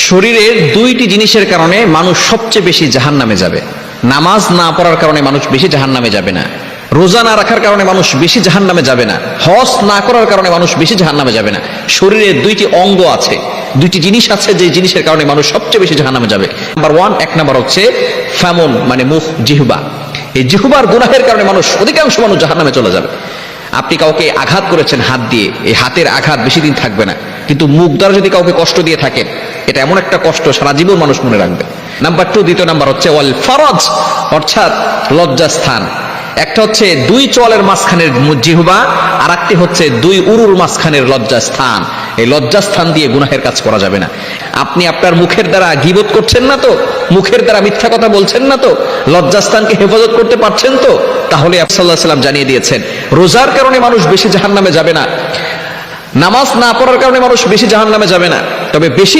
শরীরের দুইটি জিনিসের কারণে মানুষ সবচেয়ে বেশি জাহান্নামে যাবে। নামাজ না পড়ার কারণে মানুষ বেশি জাহান্নামে যাবে না, রোজা না রাখার কারণে মানুষ বেশি জাহান্নামে যাবে না, হজ না করার কারণে মানুষ বেশি জাহান্নামে যাবে না। শরীরে দুইটি অঙ্গ আছে, দুইটি জিনিস আছে যে জিনিসের কারণে মানুষ সবচেয়ে বেশি জাহান্নামে যাবে। নাম্বার ওয়ান, এক নাম্বার হচ্ছে ফামুন, মানে মুখ, জিহ্বা। এই জিহ্বার গুনাহের কারণে মানুষ, অধিকাংশ মানুষ জাহান্নামে চলে যাবে। আপনি কাউকে আঘাত করেছেন হাত দিয়ে, এই হাতের আঘাত বেশি দিন থাকবে না, কিন্তু মুখ দ্বারা যদি কাউকে কষ্ট দিয়ে থাকেন, এটা এমন একটা কষ্ট সারা জীবন মানুষ মনে রাখবে। নাম্বার টু, দ্বিতীয় নাম্বার হচ্ছে ওয়াল ফরজ, অর্থাৎ লজ্জাস্থান। একটা হচ্ছে দুই চোয়ালের মাঝখানের জিহ্বা, আর একটি হচ্ছে দুই উরুর মাঝখানের লজ্জাস্থান। এই লজ্জাস্থান দিয়ে গুনাহের কাজ করা যাবে না। আপনি আপনার মুখের দ্বারা গীবত করছেন না তো, মুখের দ্বারা মিথ্যা কথা বলছেন না তো, লজ্জাস্থানকে হেফাজত করতে পারছেন তো, তাহলে সাল্লাল্লাহু আলাইহি ওয়াসাল্লাম জানিয়ে দিয়েছেন রোজার কারণে মানুষ বেশি জাহান্নামে যাবে না, নামাজ না পড়ার কারণে মানুষ বেশি জাহান্নামে যাবে না, তবে বেশি